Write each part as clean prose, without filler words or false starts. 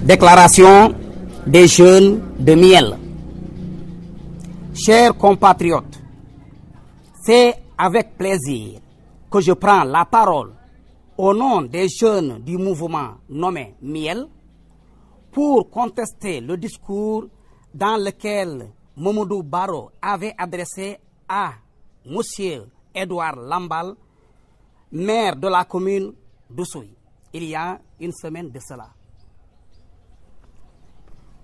Déclaration des jeunes de Miel. Chers compatriotes, c'est avec plaisir que je prends la parole au nom des jeunes du mouvement nommé Miel pour contester le discours dans lequel Mamadou Barrow avait adressé à M. Edouard Lambal, maire de la commune d'Oussouye, il y a une semaine de cela.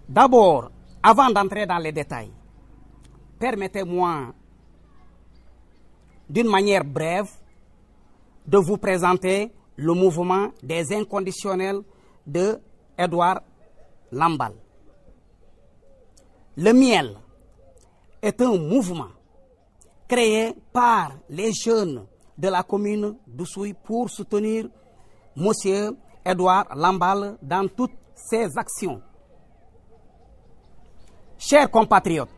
D'abord, avant d'entrer dans les détails, permettez-moi d'une manière brève de vous présenter le mouvement des inconditionnels de Edouard Lambal. Le Miel est un mouvement créé par les jeunes de la commune d'Oussouye pour soutenir M. Edouard Lambal dans toutes ses actions. Chers compatriotes,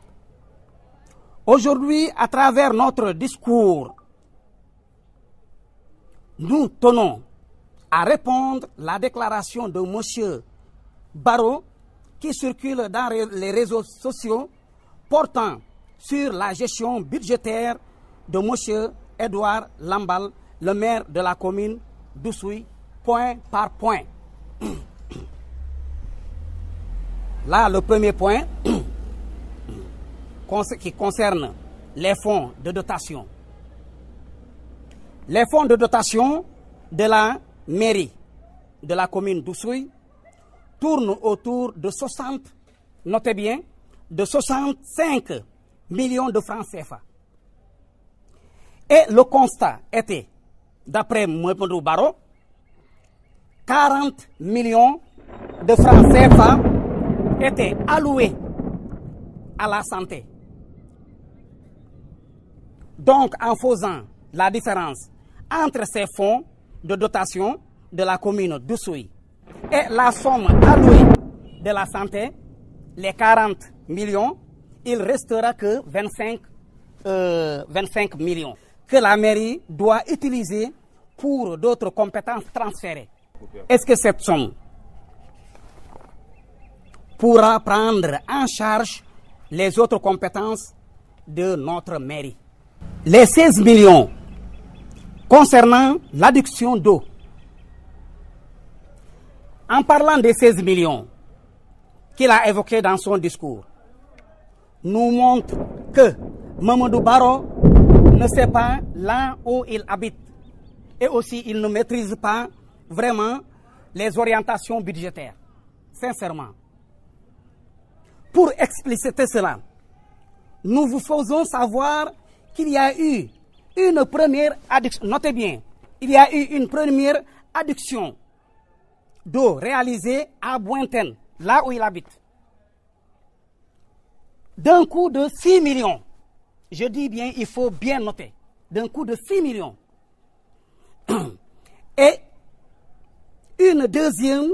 aujourd'hui, à travers notre discours, nous tenons à répondre à la déclaration de M. Barrow qui circule dans les réseaux sociaux portant sur la gestion budgétaire de M. Edouard Lambal, le maire de la commune d'Oussouye, point par point. Là, le premier point qui concerne les fonds de dotation. Les fonds de dotation de la mairie de la commune d'Oussouye tournent autour de 60, notez bien, de 65 millions de francs CFA. Et le constat était, d'après Mamadou Barrow, 40 millions de francs CFA étaient alloués à la santé. Donc, en faisant la différence entre ces fonds de dotation de la commune d'Oussouye et la somme allouée de la santé, les 40 millions, il ne restera que 25 millions que la mairie doit utiliser pour d'autres compétences transférées. Est-ce que cette somme pourra prendre en charge les autres compétences de notre mairie? Les 16 millions concernant l'adduction d'eau. En parlant des 16 millions qu'il a évoqués dans son discours, nous montre que Mamadou Barrow ne sait pas là où il habite et aussi il ne maîtrise pas vraiment les orientations budgétaires, sincèrement. Pour expliciter cela, nous vous faisons savoir qu'il y a eu une première adduction, notez bien, il y a eu une première adduction d'eau réalisée à Bointen, là où il habite, d'un coût de 6 millions. Je dis bien, il faut bien noter, d'un coût de 6 millions. Et une deuxième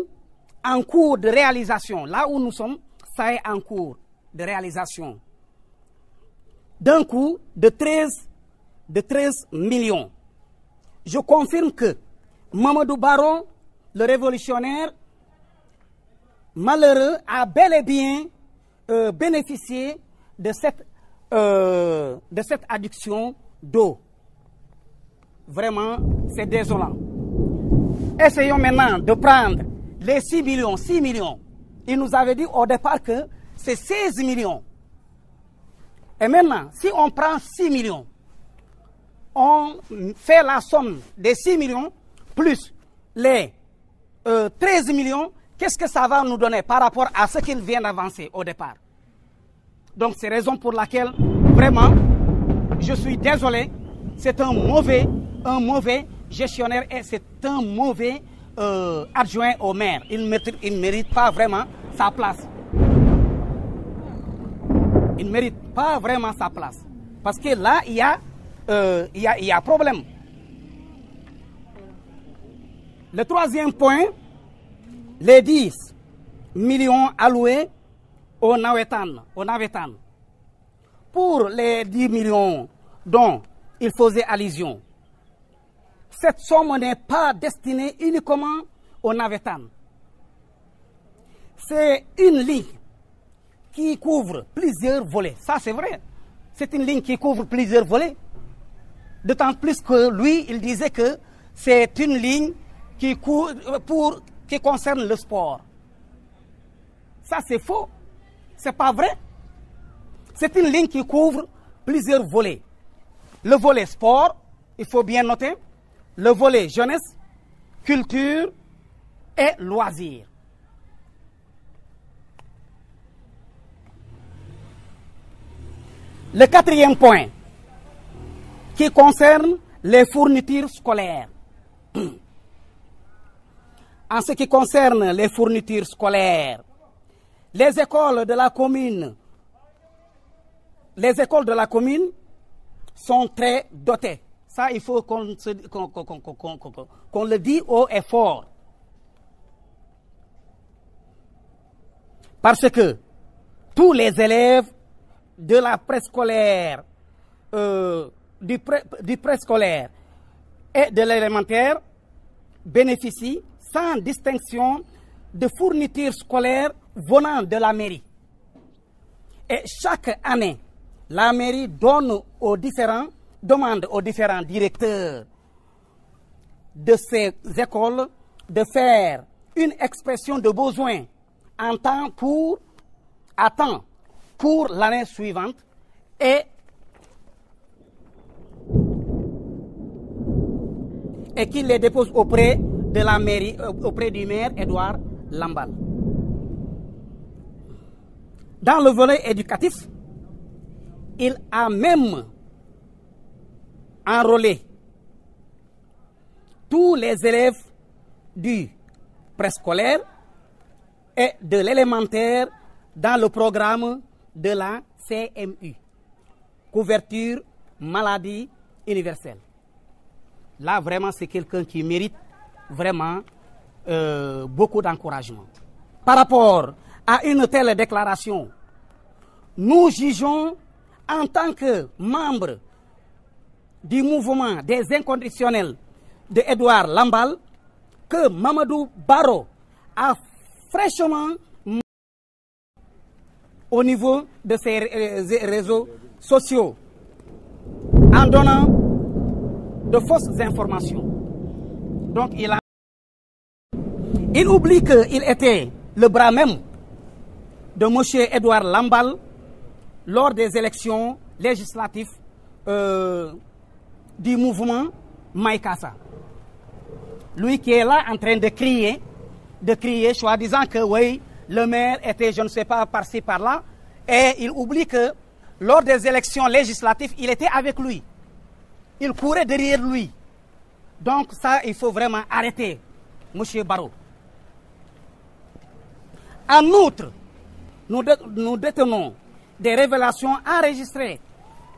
en cours de réalisation, là où nous sommes, ça est en cours de réalisation, d'un coût de 13 millions. Je confirme que Mamadou Barrow, le révolutionnaire malheureux, a bel et bien bénéficié de cette adduction d'eau. Vraiment, c'est désolant. Essayons maintenant de prendre les 6 millions. 6 millions. Il nous avait dit au départ que c'est 16 millions. Et maintenant, si on prend 6 millions, on fait la somme des 6 millions plus les 13 millions, qu'est-ce que ça va nous donner par rapport à ce qu'il vient d'avancer au départ? Donc, c'est raison pour laquelle, vraiment, je suis désolé, c'est un mauvais gestionnaire et c'est un mauvais adjoint au maire. Il ne mérite pas vraiment sa place. Il ne mérite pas vraiment sa place. Parce que là, il y a problème. Le troisième point, les 10 millions alloués au Nawetan. Pour les 10 millions dont il faisait allusion, cette somme n'est pas destinée uniquement au Nawetan. c'est une ligne qui couvre plusieurs volets. Ça, c'est vrai. C'est une ligne qui couvre plusieurs volets. D'autant plus que lui, il disait que c'est une ligne qui concerne le sport. Ça, c'est faux. C'est pas vrai. C'est une ligne qui couvre plusieurs volets. Le volet sport, il faut bien noter. Le volet jeunesse, culture et loisirs. Le quatrième point, qui concerne les fournitures scolaires. En ce qui concerne les fournitures scolaires, les écoles de la commune sont très dotées. Ça, il faut qu'on le dise haut et fort. Parce que tous les élèves de la préscolaire, du préscolaire et de l'élémentaire bénéficient sans distinction de fournitures scolaires venant de la mairie. Et chaque année, la mairie demande aux différents directeurs de ces écoles de faire une expression de besoin à temps pour l'année suivante et qu'il les dépose auprès de la mairie, auprès du maire Edouard Lambal. Dans le volet éducatif, il a même enrôlé tous les élèves du préscolaire et de l'élémentaire dans le programme de la CMU, couverture maladie universelle. Là, vraiment, c'est quelqu'un qui mérite vraiment beaucoup d'encouragement. Par rapport à une telle déclaration, nous jugeons en tant que membres du mouvement des inconditionnels de Edouard Lambal que Mamadou Barrow a fraîchement au niveau de ses réseaux sociaux en donnant de fausses informations. Donc il oublie qu'il était le bras même de M. Edouard Lambal lors des élections législatives du mouvement Maïkassa. Lui qui est là en train de crier, soi-disant que oui, le maire était, je ne sais pas, par-ci, par-là, et il oublie que lors des élections législatives, il était avec lui. Il courait derrière lui. Donc ça, il faut vraiment arrêter, M. Barrow. En outre, nous détenons des révélations enregistrées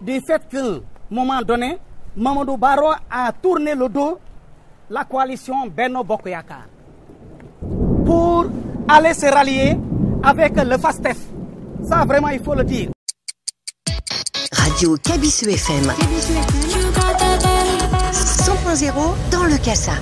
du fait qu'à un moment donné, Mamadou Barrow a tourné le dos la coalition Benno Bokk Yakaar pour aller se rallier avec le FASTEF. Ça, vraiment, il faut le dire. Radio Kabisu FM 100.0 dans le Kassa.